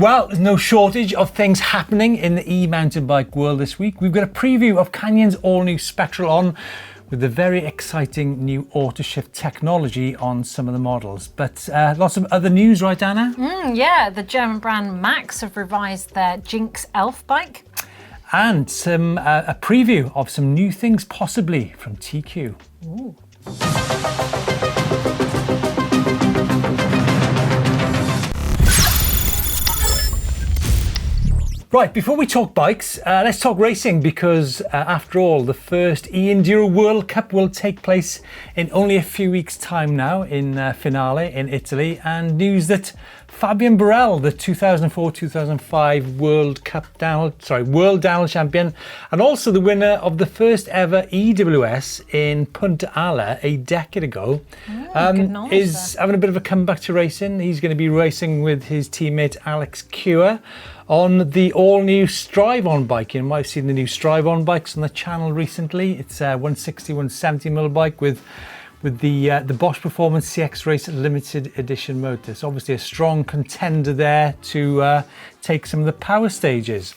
Well, there's no shortage of things happening in the e-mountain bike world this week. We've got a preview of Canyon's all-new Spectral on with the very exciting new auto-shift technology on some of the models. But lots of other news, right, Anna? Yeah, the German brand Maxx have revised their Jinxx Elf bike. And some a preview of some new things possibly from TQ. Ooh. Right, before we talk bikes, let's talk racing because after all, the first E-Enduro World Cup will take place in only a few weeks' time now in Finale in Italy, and news that Fabian Borel, the 2004-2005 World Downhill champion, and also the winner of the first ever EWS in Punta Ala a decade ago, is having a bit of a comeback to racing. He's going to be racing with his teammate Alex Cure on the all-new Strive-On bike. You might have seen the new Strive-On bikes on the channel recently. It's a 160, 170mm bike with the Bosch Performance CX Race limited edition motor. It's obviously a strong contender there to take some of the power stages.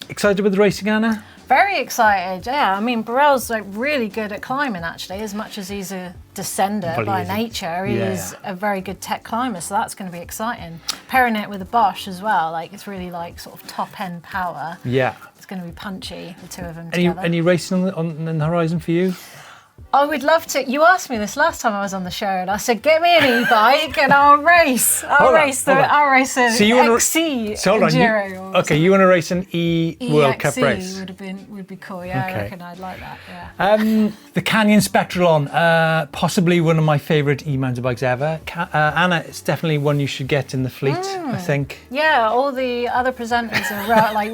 Excited with the racing, Anna? Very excited, yeah. I mean, Borel's like really good at climbing actually, as much as he's a descender by nature. He is a very good tech climber, so that's going to be exciting. Pairing it with a Bosch as well, like it's really like sort of top end power. Yeah. It's going to be punchy, the two of them together. Any racing on the horizon for you? I would love to. You asked me this last time I was on the show, and I said, "Get me an e-bike, and I'll race. I'll race an XC Enduro." Okay, you want to race an World Cup race? Would be cool. Yeah, okay. I reckon I'd like that. Yeah. The Canyon Spectral on, possibly one of my favourite e-mountain bikes ever. Anna, it's definitely one you should get in the fleet. I think. Yeah, all the other presenters are like.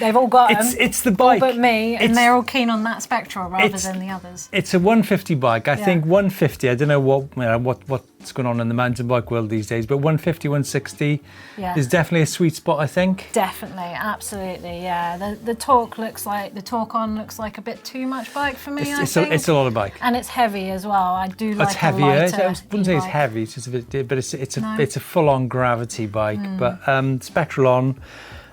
They've all got them. It's the bike. All but me, and they're all keen on that Spectral rather than the others. It's a 150 bike. I think 150. I don't know what's going on in the mountain bike world these days, but 150, 160 is definitely a sweet spot, I think. Definitely, absolutely, yeah. The torque looks like a bit too much bike for me. I think it's a lot of bike, and it's heavy as well. I do like it's heavier. A lighter I wouldn't say it's heavy. It's just a bit, but it's a full-on gravity bike. But Spectral on.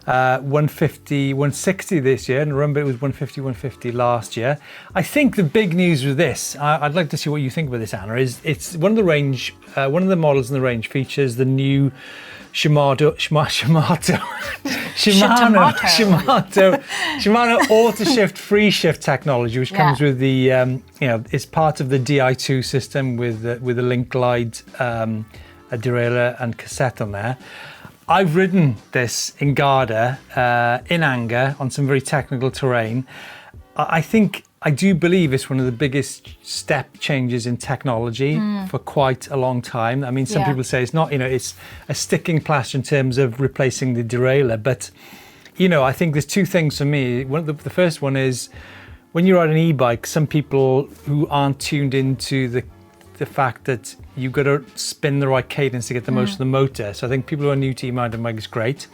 150, 160 this year, and remember it was 150, 150 last year. I think the big news with this, I'd like to see what you think about this, Anna, is it's one of the models in the range features the new Shimano auto shift free shift technology, which comes with the it's part of the Di2 system with a link glide, a derailleur and cassette on there. I've ridden this in Garda, in anger, on some very technical terrain. I do believe it's one of the biggest step changes in technology for quite a long time. I mean, some people say it's not, it's a sticking plaster in terms of replacing the derailleur. But, I think there's two things for me. The first one is when you ride an e-bike, some people who aren't tuned into the fact that you've got to spin the right cadence to get the most of the motor. So I think people who are new to e-mountain bike is great.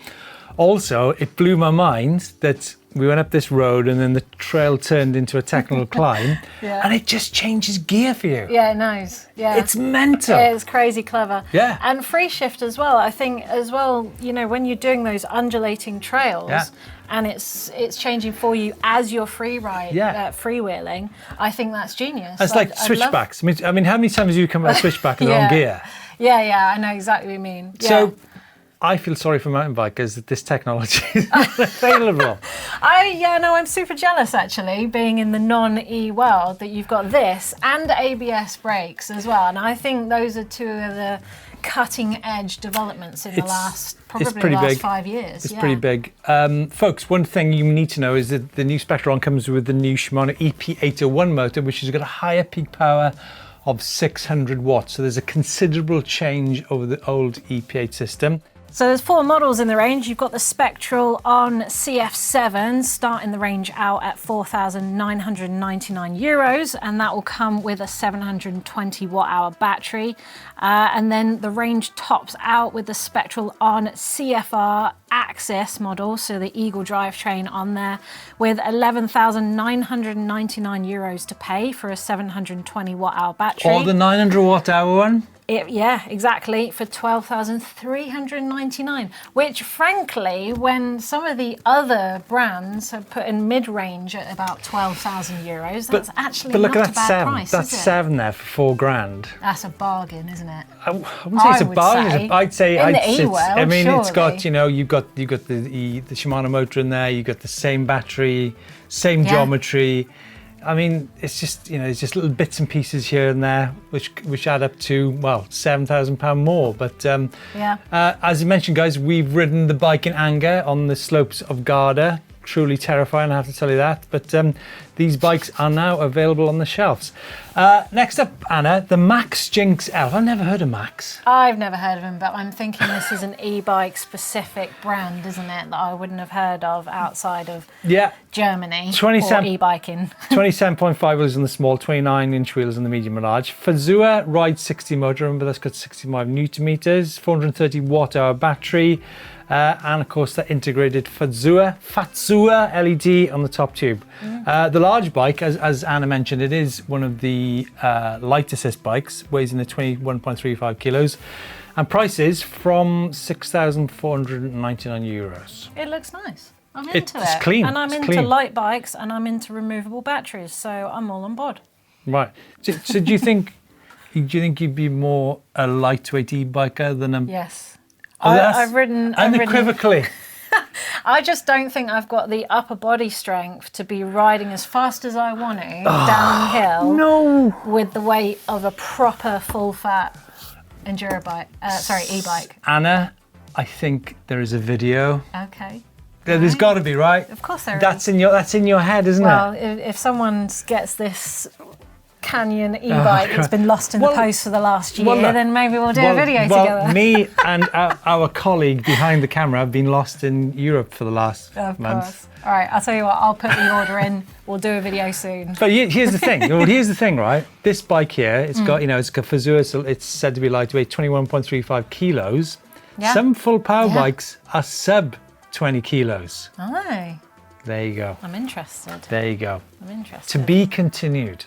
Also, it blew my mind that we went up this road and then the trail turned into a technical climb and it just changes gear for you. Yeah, it knows. Yeah. It's mental. Yeah, it's crazy clever. Yeah. And free shift as well. I think as well, when you're doing those undulating trails and it's changing for you as you're freewheeling, I think that's genius. It's like switchbacks. I mean, how many times have you come out of switchback in the wrong gear? Yeah, I know exactly what you mean. Yeah. So I feel sorry for mountain bikers that this technology is available. I'm super jealous actually, being in the non-E world, that you've got this and ABS brakes as well. And I think those are two of the cutting edge developments in the last 5 years. It's pretty big. Folks, one thing you need to know is that the new Spectral comes with the new Shimano EP801 motor, which has got a higher peak power of 600 watts. So there's a considerable change over the old EP8 system. So there's 4 models in the range. You've got the Spectral on CF7, starting the range out at €4,999, and that will come with a 720 watt-hour battery. And then the range tops out with the Spectral on CFR Axis model, so the Eagle drivetrain on there, with €11,999 to pay for a 720 watt-hour battery. Or the 900 watt-hour one? Yeah, exactly, for 12,399, which frankly, when some of the other brands have put in mid-range at about 12,000 euros, that's actually but look not at a that bad 7. price, That's is it? 7 there for $4,000. That's a bargain, isn't it? I wouldn't say it's a bargain. I'd say in the E-World, I mean, it's got, surely. you've got the Shimano motor in there. You've got the same battery, same geometry. I mean, it's just it's just little bits and pieces here and there, which add up to £7,000 more. But as you mentioned, guys, we've ridden the bike in anger on the slopes of Garda. Truly terrifying, I have to tell you that. But these bikes are now available on the shelves. Next up, Anna, the Maxx Jinxx Elf. I've never heard of Maxx. I've never heard of him, but I'm thinking this is an e-bike specific brand, isn't it? That I wouldn't have heard of outside of Germany or e-biking. 27.5 wheels on the small, 29-inch wheels on the medium and large. Fazua Ride 60 motor, remember that's got 65 newton meters, 430 watt-hour battery. And of course, the integrated Fazua LED on the top tube. The large bike, as Anna mentioned, it is one of the light assist bikes, weighs in at 21.35 kilos, and prices from 6,499 euros. It looks nice. I'm into it. It's clean. And I'm into light bikes, and I'm into removable batteries, so I'm all on board. Right. So do you think you'd be more a lightweight e-biker than a? Yes. I've ridden unequivocally. I just don't think I've got the upper body strength to be riding as fast as I want to downhill with the weight of a proper full-fat enduro bike. E-bike. Anna, I think there is a video. Okay. There's got to be, right? Of course there is. That's in your head, isn't it? Well, if someone gets this Canyon e-bike that's been lost in the post for the last year, then maybe we'll do a video together. Me and our colleague behind the camera have been lost in Europe for the last month. Course. All right, I'll tell you what, I'll put the order in. We'll do a video soon. But here's the thing. Right? This bike here, it's got, it's got Fazua, so it's said to be lightweight, 21.35 kilos. Yeah. Some full power bikes are sub 20 kilos. Oh. There you go. I'm interested. There you go. I'm interested. To be continued.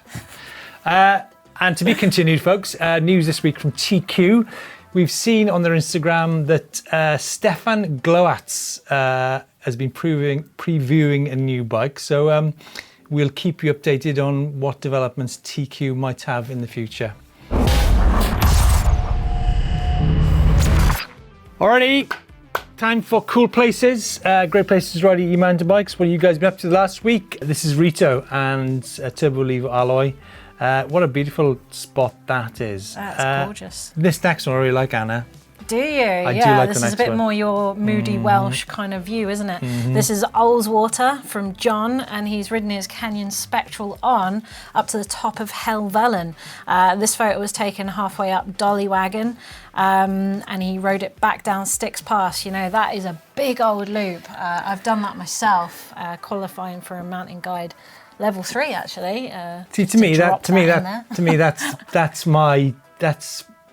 And to be continued, folks, news this week from TQ. We've seen on their Instagram that Stefan Gloatz has been previewing a new bike. So we'll keep you updated on what developments TQ might have in the future. Alrighty, time for cool places. Great places riding e-mountain bikes. What have you guys been up to last week? This is Rito and Turbo Lever Alloy. What a beautiful spot that is. That's gorgeous. This next one I really like, Anna. Do you? I do like this the is a bit next one. more your moody Welsh kind of view, isn't it? This is Ullswater from John, and he's ridden his Canyon Spectral on up to the top of Helvellyn. This photo was taken halfway up Dolly Wagon, and he rode it back down Styx Pass. That is a big old loop. I've done that myself, qualifying for a mountain guide. Level 3, actually. See, to me, that's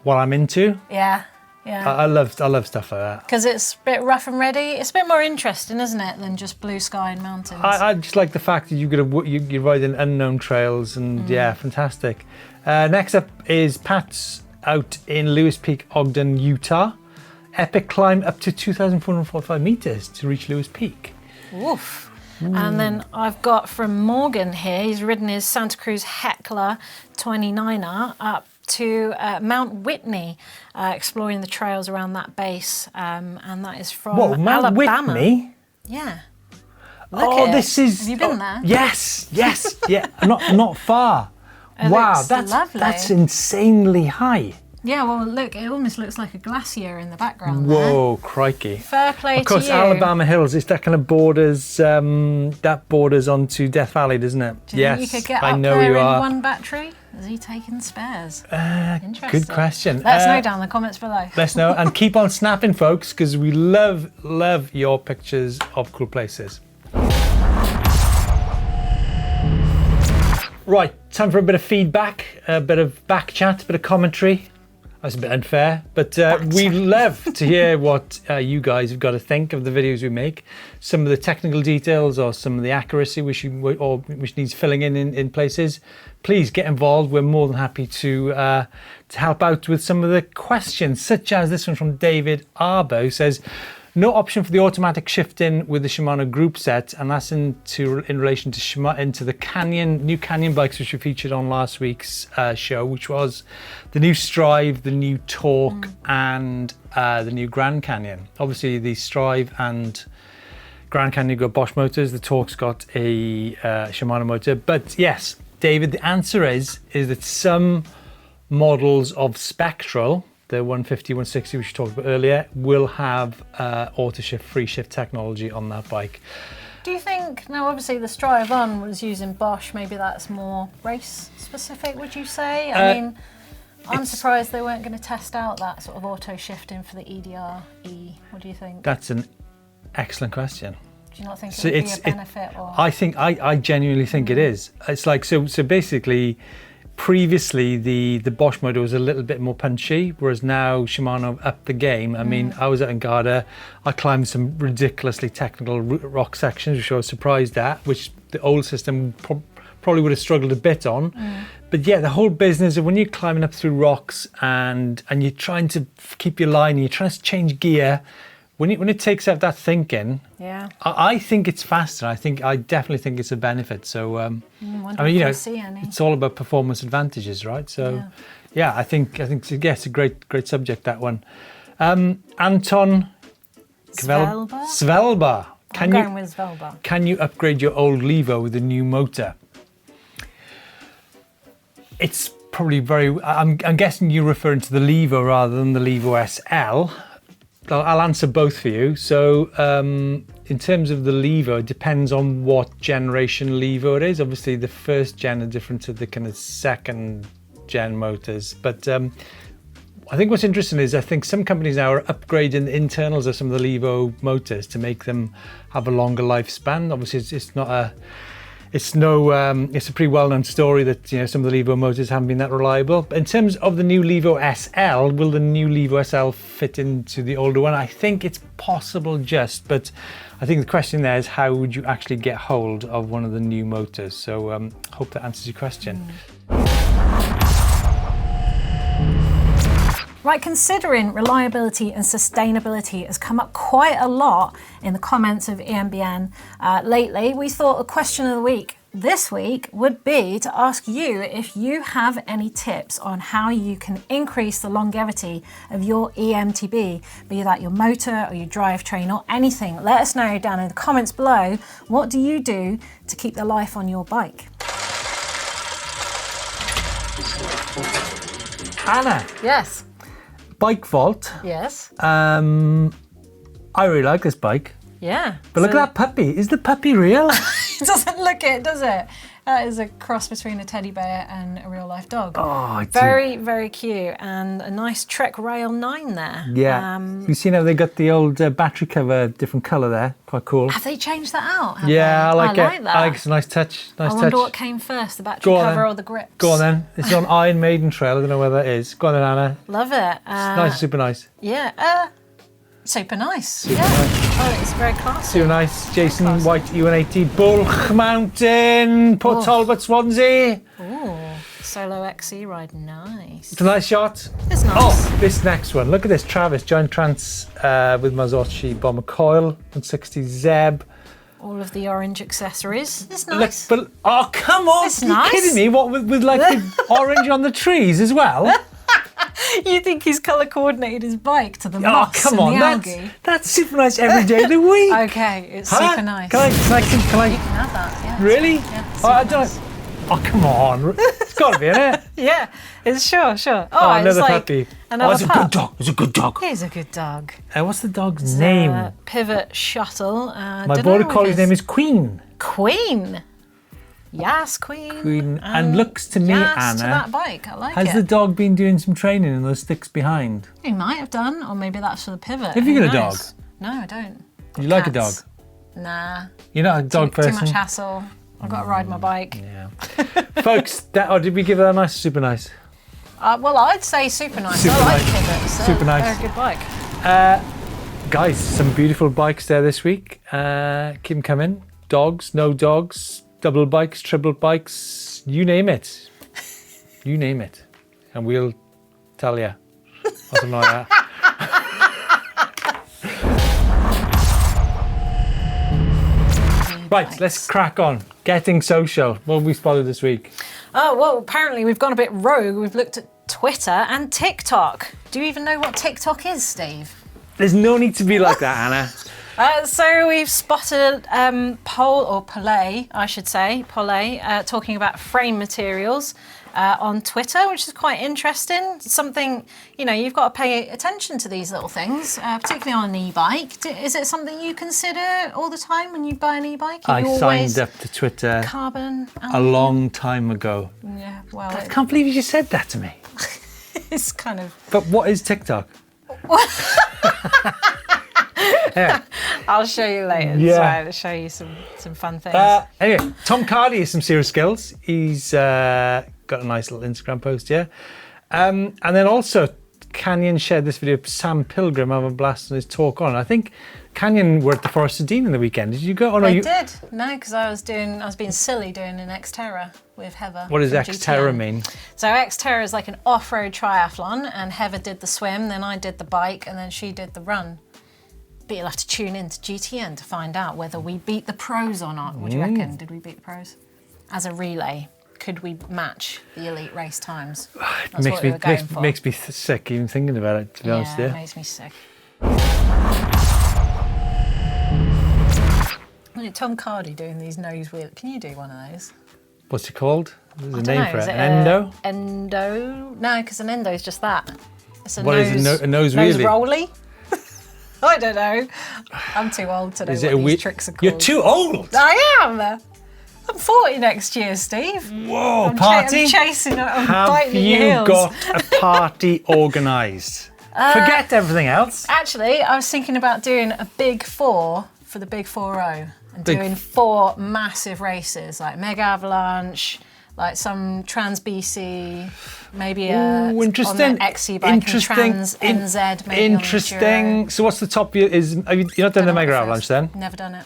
what I'm into. Yeah. I love stuff like that. Because it's a bit rough and ready. It's a bit more interesting, isn't it, than just blue sky and mountains? I just like the fact that you're riding unknown trails, and fantastic. Next up is Pat's out in Lewis Peak, Ogden, Utah. Epic climb up to 2,445 meters to reach Lewis Peak. Oof. And then I've got from Morgan here, he's ridden his Santa Cruz Heckler 29er up to Mount Whitney, exploring the trails around that base, and that is from Mount Alabama. Whitney? Yeah. Look this is... Have you been there? Yes, yeah, not far. Wow, that's lovely. That's insanely high. Yeah, well, look, it almost looks like a glacier in the background. Whoa, crikey! Fair play to you. Of course, Alabama Hills. It's that kind of borders onto Death Valley, doesn't it? Do you think you could get up there in one battery? Is he taking spares? Interesting. Good question. Let us know down in the comments below. Let us know, and keep on snapping, folks, because we love your pictures of cool places. Right, time for a bit of feedback, a bit of back chat, a bit of commentary. That's a bit unfair, but we love to hear what you guys have got to think of the videos we make. Some of the technical details or some of the accuracy which needs filling in places. Please get involved. We're more than happy to help out with some of the questions, such as this one from David Arbo, who says, no option for the automatic shifting with the Shimano group set, and that's in relation to into the new Canyon bikes which we featured on last week's show, which was the new Strive, the new Torque, and the new Grand Canyon. Obviously, the Strive and Grand Canyon got Bosch motors. The Torque's got a Shimano motor. But yes, David, the answer is that some models of Spectral, the 150, 160 which we talked about earlier, will have auto shift, free shift technology on that bike. Do you think, now obviously the Strive On was using Bosch, maybe that's more race specific, would you say? I mean, I'm surprised they weren't going to test out that sort of auto shifting for the EDR-E. What do you think? That's an excellent question. Do you not think it would be a benefit? Or? I genuinely think it is. It's like, so basically, previously, the Bosch motor was a little bit more punchy, whereas now Shimano upped the game. I mean, I was at Garda, I climbed some ridiculously technical rock sections, which I was surprised at, which the old system probably would have struggled a bit on. But yeah, the whole business of when you're climbing up through rocks and you're trying to keep your line, and you're trying to change gear, when it takes out that thinking, I think it's faster. I definitely think it's a benefit. So I mean, you know, it's all about performance advantages, right? So yeah, I think it's a great subject, that one. Anton Svelba. I'm going with Svelba. Can you upgrade your old Levo with a new motor? It's probably I'm guessing you're referring to the Levo rather than the Levo SL. I'll answer both for you. So in terms of the Levo, it depends on what generation Levo it is. Obviously the first gen are different to the kind of second gen motors. But I think what's interesting is I think some companies now are upgrading the internals of some of the Levo motors to make them have a longer lifespan. Obviously it's a pretty well-known story that, you know, some of the Levo motors haven't been that reliable. But in terms of the new Levo SL, will the new Levo SL fit into the older one? I think it's possible, but I think the question there is how would you actually get hold of one of the new motors? So hope that answers your question. Right, considering reliability and sustainability has come up quite a lot in the comments of EMBN lately, we thought the question of the week this week would be to ask you if you have any tips on how you can increase the longevity of your EMTB, be that your motor or your drivetrain or anything. Let us know down in the comments below, what do you do to keep the life on your bike? Anna. Yes. Bike Vault. Yes. I really like this bike. Yeah. But look at that puppy. Is the puppy real? It doesn't look it, does it? That is a cross between a teddy bear and a real life dog. Oh, very, very cute. And a nice Trek Rail 9 there. Yeah. You've seen how they got the old battery cover, different colour there. Quite cool. Have they changed that out? Yeah, I like it. That. I like it's a nice touch. I wonder what came first, the battery cover or the grips? Go on then. It's on Iron Maiden Trail. I don't know where that is. Go on then, Anna. Love it. It's nice, super nice. Yeah. Super nice. Super nice. Oh, it's very classy. Super nice. Jason White, U180, Bulk Mountain, Port Talbot, Swansea. Ooh, solo XC ride, nice. It's a nice shot. It's nice. Oh, this next one. Look at this, Travis, Giant Trans with Mazzocchi Bomber Coil, 160 Zeb. All of the orange accessories. It's nice. Look, oh, come on. It's Are you kidding me? What, with like the orange on the trees as well? You think he's colour coordinated his bike to the moss come on, and the algae? That's super nice every day of the week. Okay, it's super nice. Can I? You can have that, yeah. Really? Yeah, I don't. Nice. Oh, come on. It's got to be, isn't it? Yeah, it's sure. Oh, another puppy. It's a good dog. It's a good dog. He's a good dog. What's the dog's name? Pivot Shuttle. My border collie's name is Queen. Queen. Yes, Queen. And looks to me, Anna, to that bike. I like has the dog been doing some training in those sticks behind? He might have done, or maybe that's for the pivot. Have you got a dog? No, I don't. You like a dog? Nah. You're not a dog person? Too much hassle. I've got to ride my bike. Yeah. Folks, did we give that a nice, super nice? Well, I'd say super nice. Super I like nice. pivots. Super nice. They're a good bike. Guys, some beautiful bikes there this week. Keep them coming. Dogs, no dogs, double bikes, triple bikes, you name it. You name it. And we'll tell you. Or something like that. Right, let's crack on. Getting social. What have we spotted this week? Oh, well, apparently we've gone a bit rogue. We've looked at Twitter and TikTok. Do you even know what TikTok is, Steve? There's no need to be like that, Anna. So we've spotted Polay, I should say, talking about frame materials on Twitter, which is quite interesting. Something, you've got to pay attention to these little things, particularly on an e-bike. Is it something you consider all the time when you buy an e-bike? I signed up to Twitter carbon a long time ago. Yeah, well, I can't believe you just said that to me. it's kind of... But what is TikTok? Yeah. I'll show you later. Yeah. I'll show you some fun things. Anyway, Tom Cardy has some serious skills. He's got a nice little Instagram post, yeah. And then also, Canyon shared this video of Sam Pilgrim having a blast on his talk on. I think Canyon were at the Forest of Dean in the weekend. Did you go? Oh, no, I did. No, because I was being silly doing an Xterra with Heather. What does from Xterra GTN. mean? So Xterra is like an off-road triathlon, and Heather did the swim, then I did the bike, and then she did the run. But you'll have to tune in to GTN to find out whether we beat the pros or not. What do you reckon? Did we beat the pros? As a relay, could we match the elite race times? That's what we were going for. Makes me sick even thinking about it, to be honest. Yeah, Yeah, it makes me sick. Look at Tom Cardy doing these nose wheel. Can you do one of those? What's it called? There's a I name don't know, for is it. it An endo? Endo? No, because an endo is just that. It's a What nose, is a nose nose wheelie? rolly? I don't know. I'm too old to know Is what it a these tricks are called. You're too old. I am. I'm 40 next year, Steve. Whoa, party! I'm chasing. I'm Have biting your you heels. got a party organised? Forget everything else. Actually, I was thinking about doing a big 4 for the Big 4-0 and doing 4 massive races like Mega Avalanche, like some Trans BC, maybe on the XC bike and Trans NZ, maybe Interesting. on the Enduro. So what's the top? You're not done the Mega Avalanche then? Never done it.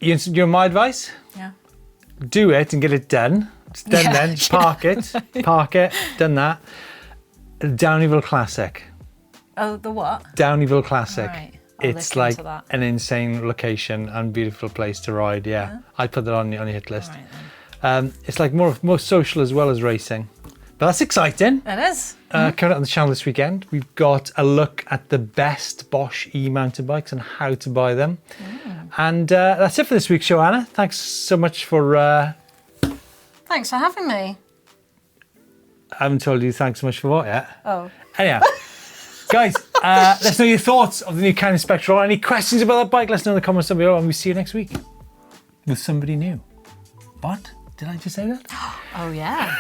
You're my advice? Yeah. Do it and get it done. It's done Yeah, then. yeah. Park it. Done that. Downeyville Classic. Oh, the what? Downeyville Classic. Right. I'll It's look like into that. an insane location and beautiful place to ride. Yeah, I'd put that on your hit list. Right, then. It's like more social as well as racing. But that's exciting. It is. Coming up on the channel this weekend, we've got a look at the best Bosch e-mountain bikes and how to buy them. And that's it for this week's show, Anna. Thanks so much for... Thanks for having me. I haven't told you thanks so much for what yet. Oh. Anyhow, guys, let us know your thoughts of the new Canyon Spectral. Any questions about that bike, let us know in the comments down below, and we'll see you next week with somebody new. What? Did I just say that? Oh, yeah.